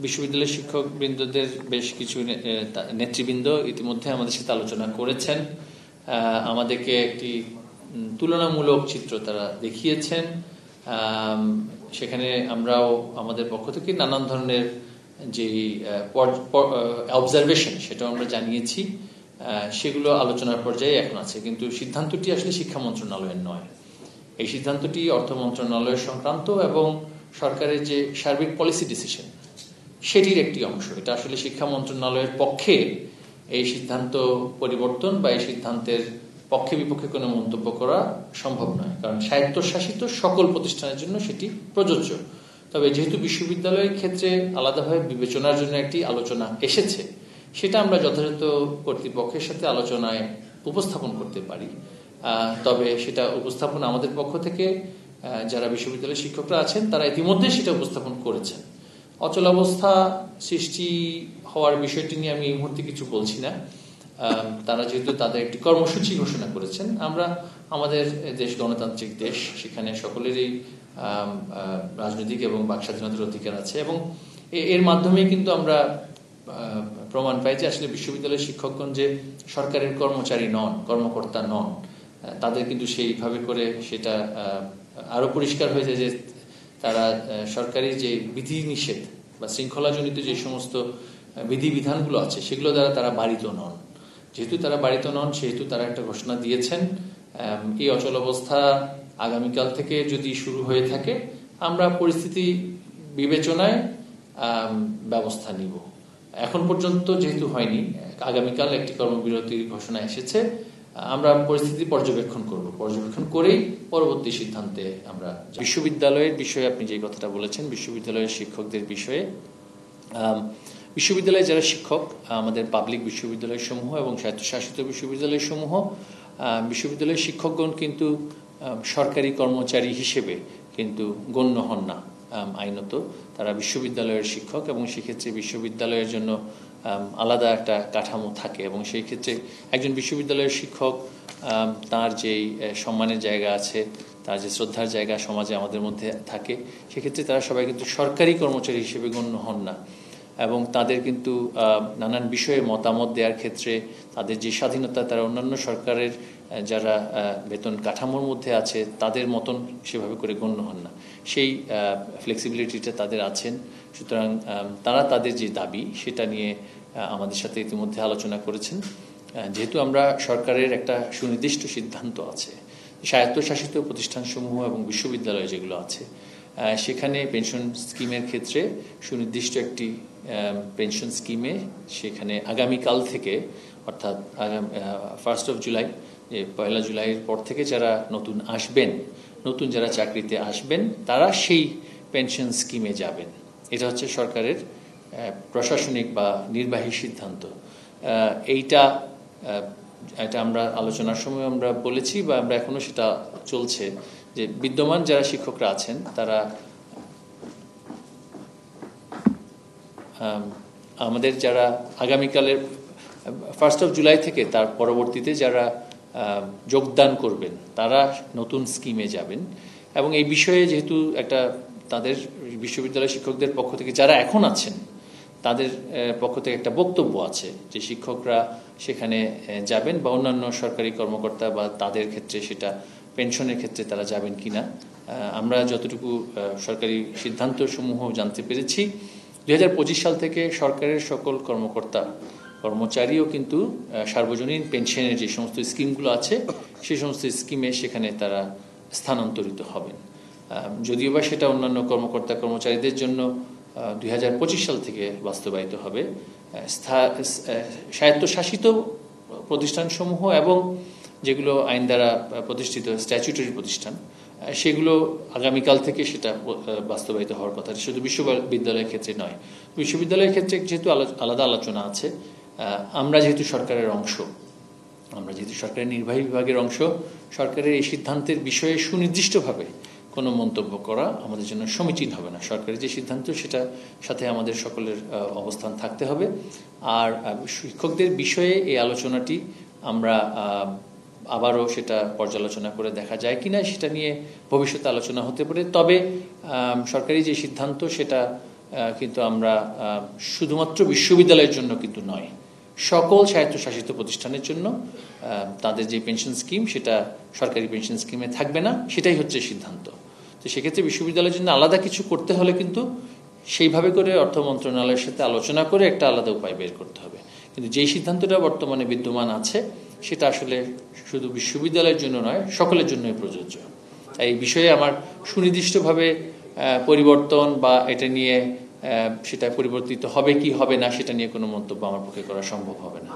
বিশ্ববিদ্যালয়ের শিক্ষকবৃন্দদের বেশ কিছু নেতৃবৃন্দ ইতিমধ্যে আমাদের সাথে আলোচনা করেছেন, আমাদেরকে একটি তুলনামূলক চিত্র তারা দেখিয়েছেন। সেখানে আমরাও আমাদের পক্ষ থেকে নানান ধরনের যে অবজারভেশন সেটাও আমরা জানিয়েছি, সেগুলো আলোচনার পর্যায়ে এখন আছে। কিন্তু সিদ্ধান্তটি আসলে শিক্ষা মন্ত্রণালয়ের নয়, এই সিদ্ধান্তটি অর্থ মন্ত্রণালয়ের সংক্রান্ত এবং সরকারের যে সার্বিক পলিসি ডিসিশন সেটির একটি অংশ। এটা আসলে শিক্ষা মন্ত্রণালয়ের পক্ষে এই সিদ্ধান্ত পরিবর্তন বা এই সিদ্ধান্তের পক্ষে বিপক্ষে কোনো মন্তব্য করা সম্ভব নয়, কারণ স্বায়ত্তশাসিত সকল প্রতিষ্ঠানের জন্য সেটি প্রযোজ্য। তবে যেহেতু বিশ্ববিদ্যালয়ের ক্ষেত্রে আলাদাভাবে বিবেচনার জন্য একটি আলোচনা এসেছে, সেটা আমরা যথাযথ কর্তৃপক্ষের সাথে আলোচনায় উপস্থাপন করতে পারি। তবে সেটা উপস্থাপন আমাদের পক্ষ থেকে যারা বিশ্ববিদ্যালয়ের শিক্ষকরা আছেন তারা ইতিমধ্যে সেটা উপস্থাপন করেছেন। অচলাবস্থা সৃষ্টি হওয়ার বিষয়টি নিয়ে আমি এই মুহূর্তে কিছু বলছি না। তারা যেহেতু তাদের একটি কর্মসূচি ঘোষণা করেছেন, আমরা আমাদের দেশ গণতান্ত্রিক দেশ, সেখানে সকলেরই রাজনৈতিক এবং বাক স্বাধীনতার অধিকার আছে এবং এর মাধ্যমে কিন্তু আমরা প্রমাণ পাই যে আসলে বিশ্ববিদ্যালয়ের শিক্ষকগণ যে সরকারের কর্মচারী নন, কর্মকর্তা নন। তাদের কিন্তু সেইভাবে করে সেটা আরো পরিষ্কার হয়ে যায় যে তারা সরকারি যে বিধিনিষেধ বা শৃঙ্খলাজনিত যে সমস্ত বিধিবিধানগুলো আছে সেগুলো দ্বারা তারা বাড়িত নন। যেহেতু তারা বাড়িত নন, সেহেতু তারা একটা ঘোষণা দিয়েছেন এই অচলাবস্থা আগামীকাল থেকে যদি শুরু হয়ে থাকে আমরা পরিস্থিতি বিবেচনায় ব্যবস্থা নিব। এখন পর্যন্ত যেহেতু হয়নি, আগামীকাল একটি কর্মবিরতির ঘোষণা এসেছে, আমরা পরিস্থিতি পর্যবেক্ষণ করব, পর্যবেক্ষণ করেই পরবর্তী সিদ্ধান্তে আমরা। বিশ্ববিদ্যালয়ের বিষয়ে আপনি যে কথাটা বলেছেন, বিশ্ববিদ্যালয়ের শিক্ষকদের বিষয়ে, বিশ্ববিদ্যালয়ে যারা শিক্ষক, আমাদের পাবলিক বিশ্ববিদ্যালয় সমূহ এবং স্বায়ত্তশাসিত বিশ্ববিদ্যালয় সমূহ, বিশ্ববিদ্যালয়ের শিক্ষকগণ কিন্তু সরকারি কর্মচারী হিসেবে কিন্তু গণ্য হন না আইনত। তারা বিশ্ববিদ্যালয়ের শিক্ষক এবং সেক্ষেত্রে বিশ্ববিদ্যালয়ের জন্য আলাদা একটা কাঠামো থাকে এবং সেই ক্ষেত্রে একজন বিশ্ববিদ্যালয়ের শিক্ষক তার যেই সম্মানের জায়গা আছে, তার যে শ্রদ্ধার জায়গা সমাজে আমাদের মধ্যে থাকে, সেক্ষেত্রে তারা সবাই কিন্তু সরকারি কর্মচারী হিসেবে গণ্য হন না এবং তাদের কিন্তু নানান বিষয়ে মতামত দেওয়ার ক্ষেত্রে তাদের যে স্বাধীনতা, তারা অন্যান্য সরকারের যারা বেতন কাঠামোর মধ্যে আছে তাদের মতন সেভাবে করে গণ্য হন না। সেই ফ্লেক্সিবিলিটিটা তাদের আছেন। সুতরাং তারা তাদের যে দাবি সেটা নিয়ে আমাদের সাথে ইতিমধ্যে আলোচনা করেছেন। যেহেতু আমরা সরকারের একটা সুনির্দিষ্ট সিদ্ধান্ত আছে, স্বায়ত্তশাসিত প্রতিষ্ঠানসমূহ এবং বিশ্ববিদ্যালয় যেগুলো আছে সেখানে পেনশন স্কিমের ক্ষেত্রে সুনির্দিষ্ট একটি পেনশন স্কিমে সেখানে আগামীকাল থেকে, অর্থাৎ 1 জুলাই, যে 1 জুলাইয়ের পর থেকে যারা নতুন আসবেন, নতুন যারা চাকরিতে আসবেন তারা সেই পেনশন স্কিমে যাবেন। এটা হচ্ছে সরকারের প্রশাসনিক বা নির্বাহী সিদ্ধান্ত। এটা আমরা আলোচনার সময় আমরা বলেছি বা আমরা এখনো সেটা চলছে যে বিদ্যমান যারা শিক্ষকরা আছেন তারা আমাদের যারা আগামীকালের 1 জুলাই থেকে তার পরবর্তীতে যারা যোগদান করবেন তারা নতুন স্কিমে যাবেন এবং এই বিষয়ে যেহেতু একটা তাদের বিশ্ববিদ্যালয় শিক্ষকদের পক্ষ থেকে যারা এখন আছেন তাদের পক্ষ থেকে একটা বক্তব্য আছে যে শিক্ষকরা সেখানে যাবেন বা অন্যান্য সরকারি কর্মকর্তা বা তাদের ক্ষেত্রে সেটা পেনশনের ক্ষেত্রে তারা যাবেন কিনা। আমরা যতটুকু সরকারি সিদ্ধান্ত সমূহ জানতে পেরেছি 2025 সাল থেকে সরকারের সকল কর্মকর্তা কর্মচারীও কিন্তু সার্বজনীন পেনশনের যে সমস্ত স্কিমগুলো আছে সেই সমস্ত স্কিমে সেখানে তারা স্থানান্তরিত হবেন। যদিও বা সেটা অন্যান্য কর্মকর্তা কর্মচারীদের জন্য 2025 সাল থেকে বাস্তবায়িত হবে। স্বায়ত্তশাসিত প্রতিষ্ঠানসমূহ এবং যেগুলো আইন দ্বারা প্রতিষ্ঠিত স্ট্যাচুটরি প্রতিষ্ঠান সেগুলো আগামীকাল থেকে সেটা বাস্তবায়িত হওয়ার কথা, শুধু বিশ্ববিদ্যালয়ের ক্ষেত্রে নয়। বিশ্ববিদ্যালয়ের ক্ষেত্রে যেহেতু আলাদা আলোচনা আছে, আমরা যেহেতু সরকারের অংশ, আমরা যেহেতু সরকারের নির্বাহী বিভাগের অংশ, সরকারের এই সিদ্ধান্তের বিষয়ে সুনির্দিষ্টভাবে কোনো মন্তব্য করা আমাদের জন্য সমীচীন হবে না। সরকারের যে সিদ্ধান্ত সেটা সাথে আমাদের সকলের অবস্থান থাকতে হবে। আর শিক্ষকদের বিষয়ে এই আলোচনাটি আমরা আবারও সেটা পর্যালোচনা করে দেখা যায় কিনা সেটা নিয়ে ভবিষ্যতে আলোচনা হতে পারে। তবে সরকারি যে সিদ্ধান্ত সেটা কিন্তু আমরা শুধুমাত্র বিশ্ববিদ্যালয়ের জন্য কিন্তু নয়, সকল স্বায়ত্তশাসিত প্রতিষ্ঠানের জন্য তাদের যে পেনশন স্কিম সেটা সরকারি পেনশন স্কিমে থাকবে না, সেটাই হচ্ছে সিদ্ধান্ত। তো সেক্ষেত্রে বিশ্ববিদ্যালয়ের জন্য আলাদা কিছু করতে হলে কিন্তু সেইভাবে করে অর্থ মন্ত্রণালয়ের সাথে আলোচনা করে একটা আলাদা উপায় বের করতে হবে। কিন্তু যেই সিদ্ধান্তটা বর্তমানে বিদ্যমান আছে সেটা আসলে শুধু বিশ্ববিদ্যালয়ের জন্য নয়, সকলের জন্যই প্রযোজ্য। এই বিষয়ে আমার সুনির্দিষ্টভাবে পরিবর্তন বা এটা নিয়ে সেটা পরিবর্তিত হবে কি হবে না সেটা নিয়ে কোনো মন্তব্য আমার পক্ষে করা সম্ভব হবে না।